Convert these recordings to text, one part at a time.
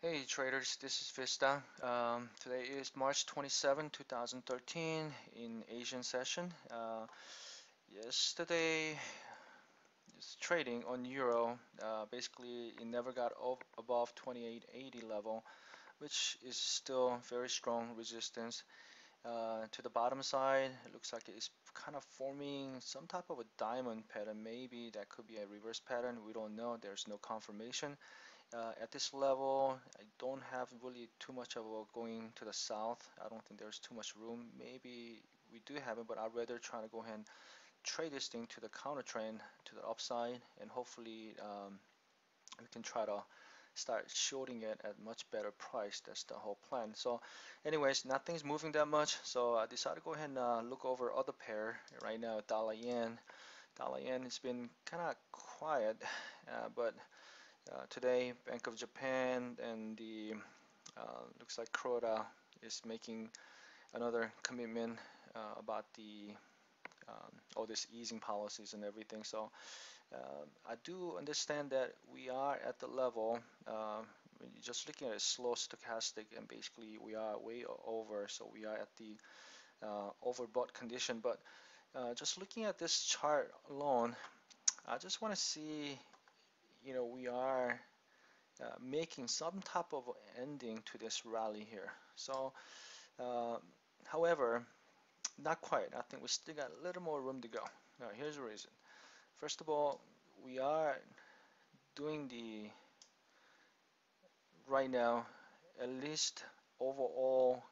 Hey traders, this is Vista. Today is March 27, 2013 in Asian session. Yesterday, it's trading on Euro. Basically, it never got above 2880 level, which is still very strong resistance. To the bottom side, it looks like it's kind of forming some type of a diamond pattern. Maybe that could be a reverse pattern. We don't know. There's no confirmation. At this level, I don't have really too much of a going to the south. I don't think there's too much room. Maybe we do have it, but I'd rather try to go ahead and trade this thing to the counter trend, to the upside, and hopefully we can try to start shorting it at much better price. That's the whole plan. So anyways, nothing's moving that much, so I decided to go ahead and look over other pair right now. Dollar yen. Dollar yen has been kind of quiet, but today, Bank of Japan and the looks like Croda is making another commitment about the all these easing policies and everything. So I do understand that we are at the level. When you're just looking at a slow stochastic, and basically we are way over. So we are at the overbought condition. But just looking at this chart alone, I just want to see, we are making some type of ending to this rally here. So, uh, however, not quite. I think we still got a little more room to go. Now, here's the reason. First of all, we are doing the right now at least overall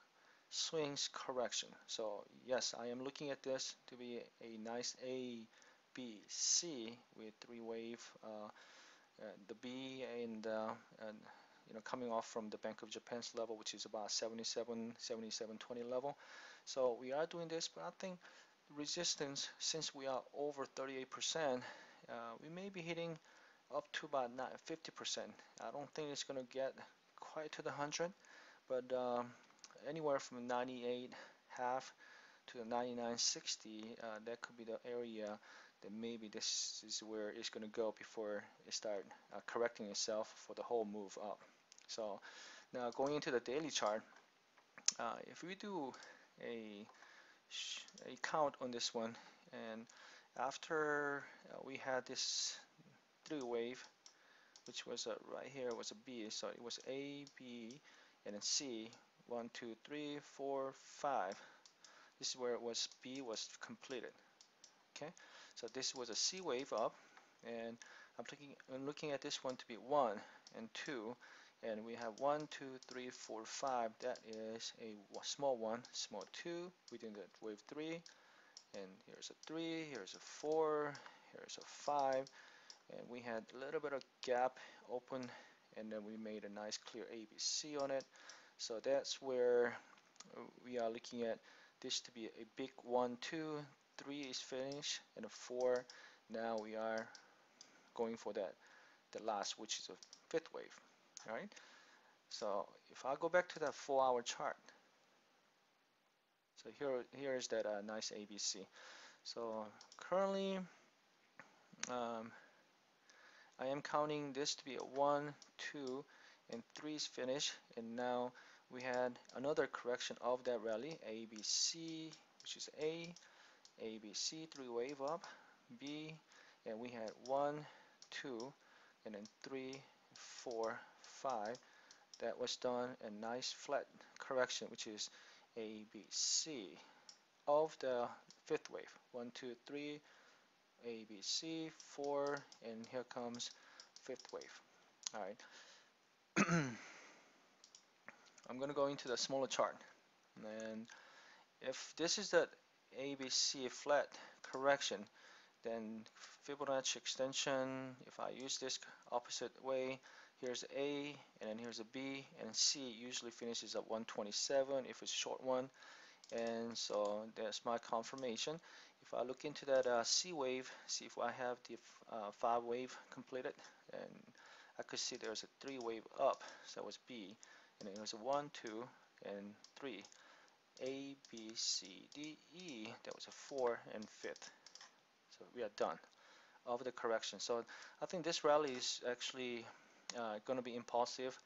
swings correction. So yes, I am looking at this to be a nice A, B, C with three wave. The B and coming off from the Bank of Japan's level, which is about 77.20 level. So we are doing this, but I think resistance, since we are over 38%, we may be hitting up to about 50%. I don't think it's going to get quite to the 100, but anywhere from 98 half to the 99.60, that could be the area that maybe this is where it's going to go before it start correcting itself for the whole move up. So now going into the daily chart, if we do a, a count on this one, and after we had this three wave, which was right here was a B, so it was A, B, and then C, 1, 2, 3, 4, 5. This is where it was B was completed. Okay, so this was a C wave up, and I'm looking at this one to be 1 and 2, and we have 1, 2, 3, 4, 5. That is a small 1, small 2 within the wave 3, and here's a 3, here's a 4, here's a 5, and we had a little bit of gap open, and then we made a nice clear ABC on it. So that's where we are looking at this to be a big 1, 2, 3 is finished, and a 4. Now we are going for the last, which is a fifth wave. All right. So if I go back to that 4-hour chart, so here is that nice ABC. So currently, um, I am counting this to be a 1, 2, and 3 is finished, and now we had another correction of that rally, ABC, which is A, ABC, 3 wave up, B, and we had 1, 2, and then 3, 4, 5. That was done, a nice flat correction, which is ABC of the fifth wave. 1, 2, 3, ABC, 4, and here comes fifth wave. All right. I'm going to go into the smaller chart, and if this is the ABC flat correction, then Fibonacci extension, if I use this opposite way, here's A, and then here's a B, and C usually finishes at 127 if it's a short one, and so that's my confirmation. If I look into that C wave, see if I have the 5 wave completed, and I could see there's a 3 wave up, so that was B, and then there's a 1, 2, and 3. A, B, C, D, E, that was a 4 and 5th. So we are done of the correction. So I think this rally is actually going to be impulsive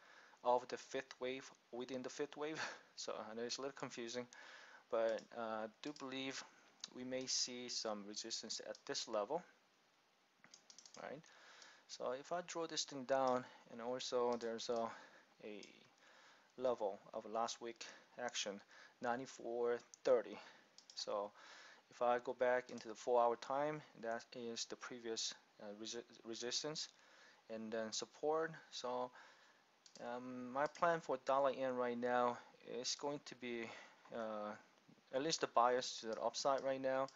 of the fifth wave within the fifth wave. So I know it's a little confusing, but I do believe we may see some resistance at this level, right? So if I draw this thing down, and also there's a level of last week action, 94.30. So if I go back into the 4-hour time, that is the previous resistance and then support. So my plan for dollar yen right now is going to be at least the bias to the upside right now,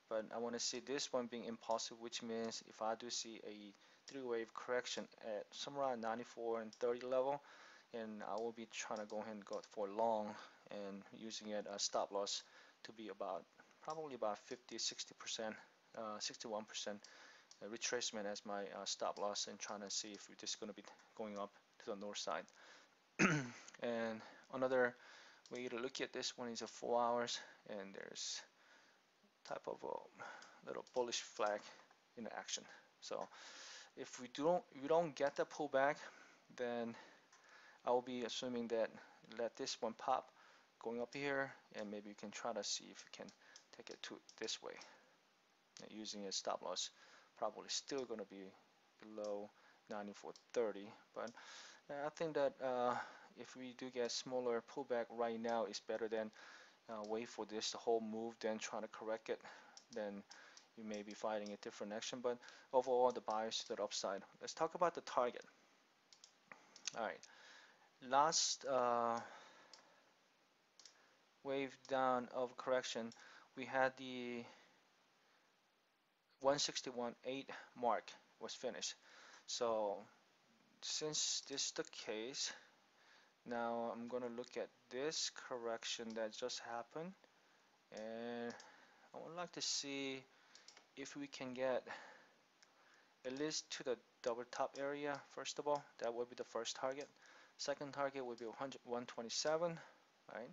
but I want to see this one being impulsive, which means if I do see a three-wave correction at somewhere around 94 and 30 level, and I will be trying to go ahead and go for long and using it as stop loss to be about probably about 50, 60%, 61% retracement as my stop loss, and trying to see if this is going to be going up to the north side. And another way to look at this one is a 4 hours, and there's type of a little bullish flag in action. So if we don't get the pullback, then I will be assuming that let this one pop going up here, and maybe you can try to see if you can take it to this way using a stop loss. Probably still going to be below 94.30, but I think that if we do get smaller pullback right now, it's better than wait for this the whole move, then trying to correct it. Then you may be fighting a different action, but overall the bias to the upside. Let's talk about the target. All right, last wave down of correction, we had the 161.8 mark was finished. So since this is the case, now I'm gonna look at this correction that just happened, and I would like to see if we can get at least to the double top area. First of all, that would be the first target. Second target would be 127, right?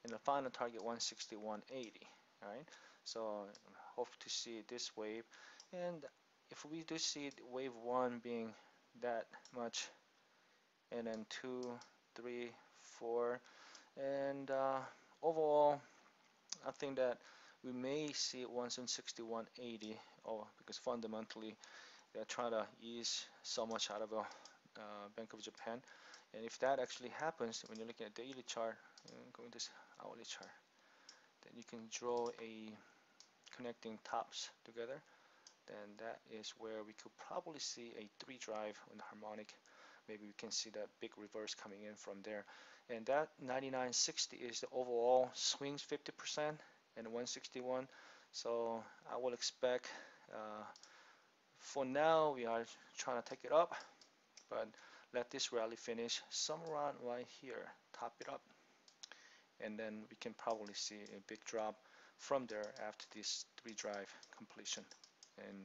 And the final target 161.80, right? So hope to see this wave, and if we do see wave 1 being that much, and then 2, 3, 4, and overall I think that we may see 161.80, because fundamentally they're trying to ease so much out of Bank of Japan. And if that actually happens, when you're looking at daily chart, going to this hourly chart, then you can draw a connecting tops together. Then that is where we could probably see a 3 drive on the harmonic. Maybe we can see that big reverse coming in from there. And that 99.60 is the overall swings 50% and 161. So I will expect for now we are trying to take it up, but let this rally finish somewhere around right here, top it up, and then we can probably see a big drop from there after this 3 drive completion, and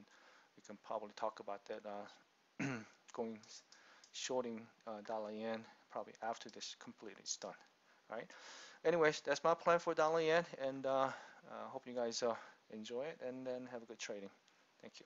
we can probably talk about that going shorting dollar yen probably after this completely is done. All right, anyways, that's my plan for dollar yen, and hope you guys enjoy it and then have a good trading. Thank you.